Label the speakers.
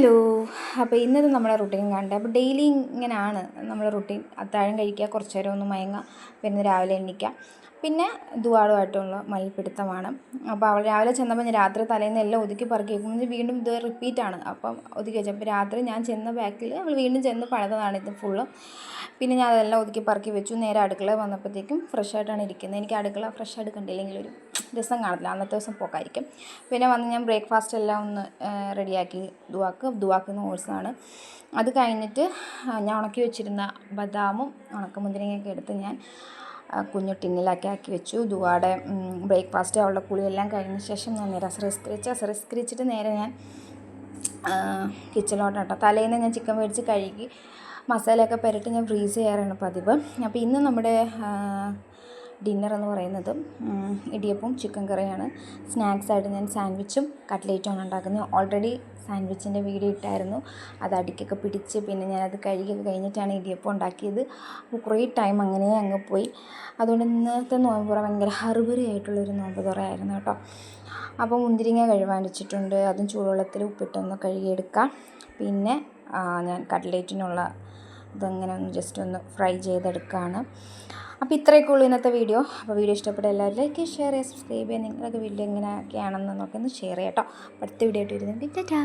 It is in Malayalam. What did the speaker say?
Speaker 1: ഹലോ. അപ്പോൾ ഇന്നത്തെ നമ്മുടെ റുട്ടീൻ കണ്ടത്. അപ്പോൾ ഡെയിലി ഇങ്ങനെയാണ് നമ്മുടെ റുട്ടീൻ. അത്താഴം കഴിക്കുക, കുറച്ച് നേരം ഒന്ന് മയങ്ങുക, പിന്നെ രാവിലെ എണീക്കുക, പിന്നെ ദുആളുമായിട്ടുള്ള മൽപ്പിടുത്തമാണ്. അപ്പോൾ അവൾ രാവിലെ ചെന്നപ്പോൾ ഞാൻ രാത്രി തലേന്ന് എല്ലാം ഒതുക്കി പറക്കി വെക്കുമ്പോൾ വീണ്ടും ഇത് റിപ്പീറ്റാണ്. അപ്പം ഒതുക്കി വെച്ചപ്പോൾ രാത്രി ഞാൻ ചെന്ന ബാക്കിൽ അവൾ വീണ്ടും ചെന്ന് പണിതാണ് ഇത് ഫുള്ളും. പിന്നെ ഞാൻ അതെല്ലാം ഒതുക്കി പറക്കി വെച്ചു. നേരെ അടുക്കള വന്നപ്പോഴത്തേക്കും ഫ്രഷ് ആയിട്ടാണ് ഇരിക്കുന്നത്. എനിക്ക് അടുക്കള ഫ്രഷ് ആയിട്ട് കണ്ടില്ലെങ്കിൽ ഒരു രസം കാണത്തില്ല, അന്നത്തെ ദിവസം പോക്കായിരിക്കും. പിന്നെ വന്ന് ഞാൻ ബ്രേക്ക്ഫാസ്റ്റ് എല്ലാം ഒന്ന് റെഡിയാക്കി. ദുവാക്കുന്ന ഓട്സാണ്. അത് കഴിഞ്ഞിട്ട് ഞാൻ ഉണക്കി വെച്ചിരുന്ന ബദാമും ഉണക്കമുന്തിരിങ്ങയൊക്കെ എടുത്ത് ഞാൻ കുഞ്ഞു ടിന്നിലാക്കി ആക്കി വെച്ചു. ദുവാടെ ബ്രേക്ക്ഫാസ്റ്റ് അവളുടെ കുളിയെല്ലാം കഴിഞ്ഞ ശേഷം ഞാൻ നേരെ അസറിസ്കരിച്ചിട്ട് നേരെ ഞാൻ കിച്ചണിലോട്ട് കേട്ടോ. തലേന്ന് ഞാൻ ചിക്കൻ മേടിച്ച് കഴുകി മസാലയൊക്കെ പുരട്ടി ഞാൻ ഫ്രീസ് ചെയ്യാറാണ് പതിവ്. അപ്പോൾ ഇന്ന് നമ്മുടെ ഡിന്നർ എന്ന് പറയുന്നത് ഇടിയപ്പവും ചിക്കൻ കറിയാണ്. സ്നാക്സായിട്ട് ഞാൻ സാൻഡ്വിച്ചും കട്ട്ലേറ്റുമാണ് ഉണ്ടാക്കുന്നത്. ഓൾറെഡി സാൻഡ്വിച്ചിൻ്റെ വീഡിയോ ഇട്ടായിരുന്നു. അത് അടിക്കൊക്കെ പിടിച്ച് പിന്നെ ഞാനത് കഴുകിയൊക്കെ കഴിഞ്ഞിട്ടാണ് ഇടിയപ്പം ഉണ്ടാക്കിയത്. അപ്പോൾ കുറേ ടൈം അങ്ങനെ അങ്ങ് പോയി. അതുകൊണ്ട് ഇന്നത്തെ നോമ്പ് തുറ ഭയങ്കര ഹറിബറിയായിട്ടുള്ളൊരു നോമ്പ് തുറയായിരുന്നു കേട്ടോ. അപ്പോൾ മുന്തിരിങ്ങ കഴുകാൻ വെച്ചിട്ടുണ്ട്. അതും ചൂടുവെള്ളത്തിൽ ഉപ്പിട്ടൊന്ന് കഴുകിയെടുക്കാം. പിന്നെ ഞാൻ കട്ട്ലേറ്റിനുള്ള ഇതങ്ങനെ ഒന്ന് ജസ്റ്റ് ഒന്ന് ഫ്രൈ ചെയ്തെടുക്കുകയാണ്. അപ്പോൾ ഇത്രയൊക്കെ ഉള്ളൂ ഇന്നത്തെ വീഡിയോ. അപ്പോൾ വീഡിയോ ഇഷ്ടപ്പെട്ട എല്ലാവരും ലൈക്ക്, ഷെയർ ചെയ്യുക, സബ്സ്ക്രൈബ് ചെയ്യുക. നിങ്ങളൊക്കെ വീഡിയോ എങ്ങനെയൊക്കെയാണെന്ന് നോക്കി ഒന്ന് ഷെയർ ചെയ്യാം കേട്ടോ. അടുത്ത വീഡിയോ ആയിട്ട് വരുന്നുണ്ട്. ടാറ്റാ.